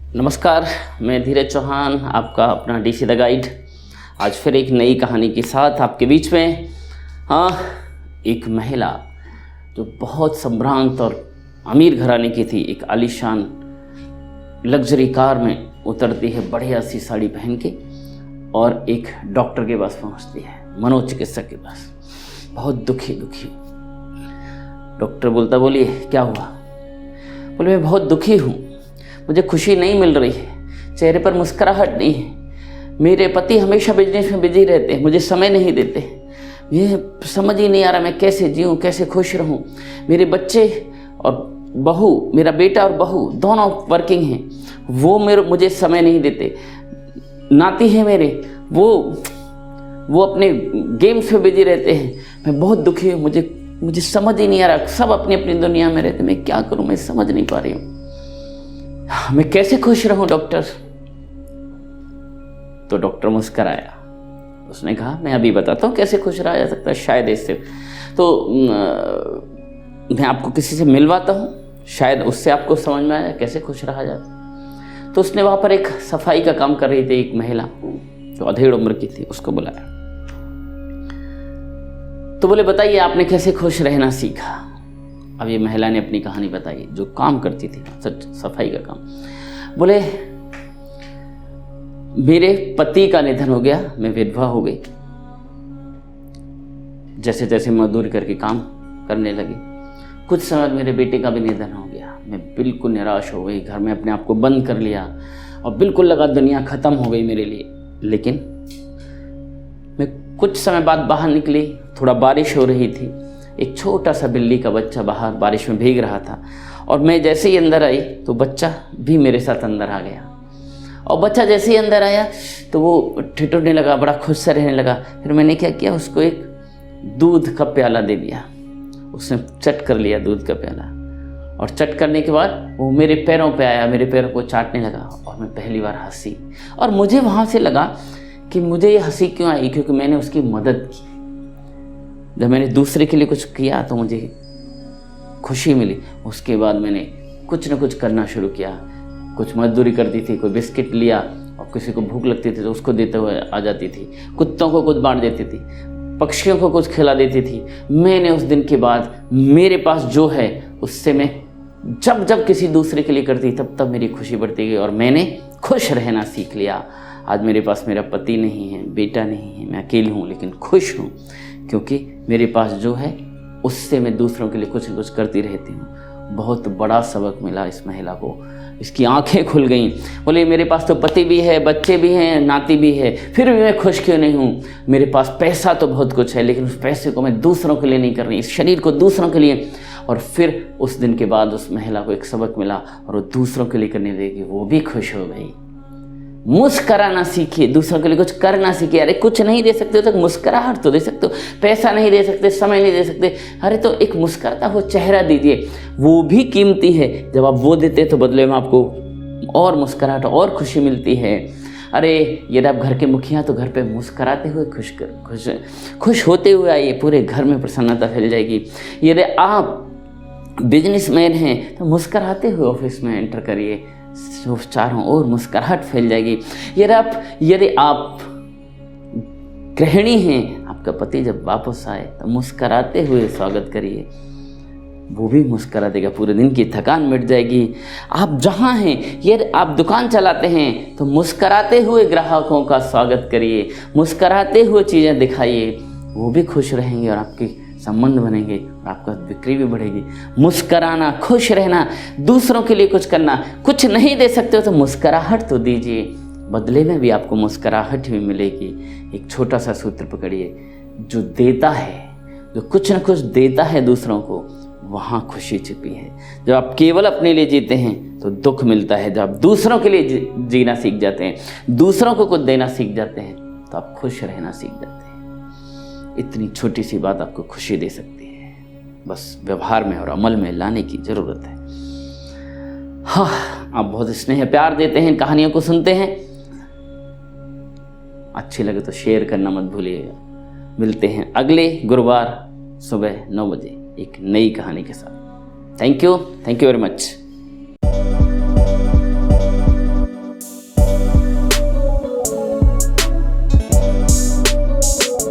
नमस्कार, मैं धीरज चौहान, आपका अपना डीसी द गाइड। आज फिर एक नई कहानी के साथ आपके बीच में। एक महिला जो बहुत संभ्रांत और अमीर घराने की थी, एक आलीशान लग्जरी कार में उतरती है बढ़िया सी साड़ी पहन के और एक डॉक्टर के पास पहुंचती है, मनोचिकित्सक के पास। बहुत दुखी। डॉक्टर बोलिए क्या हुआ? बोले मैं बहुत दुखी हूँ, मुझे खुशी नहीं मिल रही है, चेहरे पर मुस्कुराहट नहीं है। मेरे पति हमेशा बिजनेस में बिजी रहते हैं, मुझे समय नहीं देते। ये समझ ही नहीं आ रहा मैं कैसे जीऊँ, कैसे खुश रहूँ। मेरे बच्चे और बहू, मेरा बेटा और बहू दोनों वर्किंग हैं, वो मुझे समय नहीं देते। नाती हैं मेरे, वो अपने गेम्स में बिजी रहते हैं। मैं बहुत दुखी हूँ, मुझे समझ ही नहीं आ रहा। सब अपनी अपनी दुनिया में रहते, मैं क्या करूँ, मैं समझ नहीं पा रही हूँ, मैं कैसे खुश रहूं डॉक्टर? तो डॉक्टर मुस्कराया। उसने कहा मैं अभी बताता हूं कैसे खुश रहा जा सकता है, शायद इससे। तो मैं आपको किसी से मिलवाता हूं, शायद उससे आपको समझ में आया कैसे खुश रहा जाता। तो उसने वहां पर एक सफाई का काम कर रही थी एक महिला जो अधेड़ उम्र की थी, उसको बुलाया। तो बोले बताइए आपने कैसे खुश रहना सीखा? अब ये महिला ने अपनी कहानी बताई, जो काम करती थी सफाई का काम। बोले मेरे पति का निधन हो गया, मैं विधवा हो गई। जैसे जैसे मजदूरी करके काम करने लगी, कुछ समय मेरे बेटे का भी निधन हो गया। मैं बिल्कुल निराश हो गई, घर में अपने आप को बंद कर लिया और बिल्कुल लगा दुनिया खत्म हो गई मेरे लिए। लेकिन मैं कुछ समय बाद बाहर निकली, थोड़ा बारिश हो रही थी, एक छोटा सा बिल्ली का बच्चा बाहर बारिश में भीग रहा था और मैं जैसे ही अंदर आई तो बच्चा भी मेरे साथ अंदर आ गया। और बच्चा जैसे ही अंदर आया तो वो ठिठुरने लगा, बड़ा खुश सा रहने लगा। फिर मैंने क्या किया, उसको एक दूध का प्याला दे दिया। उसने चट कर लिया दूध का प्याला और चट करने के बाद वो मेरे पैरों पे आया, मेरे पैरों को चाटने लगा और मैं पहली बार हंसी। और मुझे वहाँ से लगा कि मुझे ये हंसी क्यों आई, क्योंकि मैंने उसकी मदद की। जब मैंने दूसरे के लिए कुछ किया तो मुझे खुशी मिली। उसके बाद मैंने कुछ न कुछ करना शुरू किया। कुछ मजदूरी करती थी, कोई बिस्किट लिया और किसी को भूख लगती थी तो उसको देते हुए आ जाती थी, कुत्तों को कुछ बांट देती थी, पक्षियों को कुछ खिला देती थी। मैंने उस दिन के बाद मेरे पास जो है उससे मैं जब किसी दूसरे के लिए करती तब मेरी खुशी बढ़ती गई और मैंने खुश रहना सीख लिया। आज मेरे पास मेरा पति नहीं है, बेटा नहीं है, मैं अकेली हूँ लेकिन खुश हूँ, क्योंकि मेरे पास जो है उससे मैं दूसरों के लिए कुछ न कुछ करती रहती हूँ। बहुत बड़ा सबक मिला इस महिला को, इसकी आंखें खुल गईं। बोले मेरे पास तो पति भी है, बच्चे भी हैं, नाती भी है, फिर भी मैं खुश क्यों नहीं हूँ? मेरे पास पैसा तो बहुत कुछ है, लेकिन उस पैसे को मैं दूसरों के लिए नहीं कर रही, इस शरीर को दूसरों के लिए। और फिर उस दिन के बाद उस महिला को एक सबक मिला और वो दूसरों के लिए करने लगी, वो भी खुश हो गई। मुस्कराना सीखिए, दूसरों के लिए कुछ करना सीखिए। अरे कुछ नहीं दे सकते हो तो मुस्कुराहट तो दे सकते हो, पैसा नहीं दे सकते, समय नहीं दे सकते, अरे तो एक मुस्कुराता हुआ चेहरा दीजिए, वो भी कीमती है। जब आप वो देते तो बदले में आपको और मुस्कुराहट और खुशी मिलती है। अरे यदि आप घर के मुखिया तो घर पे मुस्कुराते हुए खुश होते हुए आइए, पूरे घर में प्रसन्नता फैल जाएगी। यदि आप बिजनेसमैन हैं तो मुस्कुराते हुए ऑफिस में एंटर करिए, चारों ओर मुस्कुराहट फैल जाएगी। यदि आप गृहिणी हैं, आपका पति जब वापस आए तो मुस्कुराते हुए स्वागत करिए, वो भी मुस्कुरा देगा, पूरे दिन की थकान मिट जाएगी। आप जहाँ हैं, यदि आप दुकान चलाते हैं तो मुस्कुराते हुए ग्राहकों का स्वागत करिए, मुस्कुराते हुए चीज़ें दिखाइए, वो भी खुश रहेंगे और आपकी संबंध बनेंगे और आपका बिक्री भी बढ़ेगी। मुस्कराना, खुश रहना, दूसरों के लिए कुछ करना। कुछ नहीं दे सकते हो तो मुस्कुराहट तो दीजिए, बदले में भी आपको मुस्कुराहट भी मिलेगी। एक छोटा सा सूत्र पकड़िए, जो देता है, जो कुछ न कुछ देता है दूसरों को, वहाँ खुशी छिपी है। जब आप केवल अपने लिए जीते हैं तो दुख मिलता है। जब आप दूसरों के लिए जीना सीख जाते हैं, दूसरों को कुछ देना सीख जाते हैं, तो आप खुश रहना सीख जाते हैं। इतनी छोटी सी बात आपको खुशी दे सकती है, बस व्यवहार में और अमल में लाने की जरूरत है। हाँ, आप बहुत स्नेह प्यार देते हैं, कहानियों को सुनते हैं, अच्छी लगे तो शेयर करना मत भूलिएगा। मिलते हैं अगले गुरुवार सुबह 9 बजे एक नई कहानी के साथ। Thank you very much.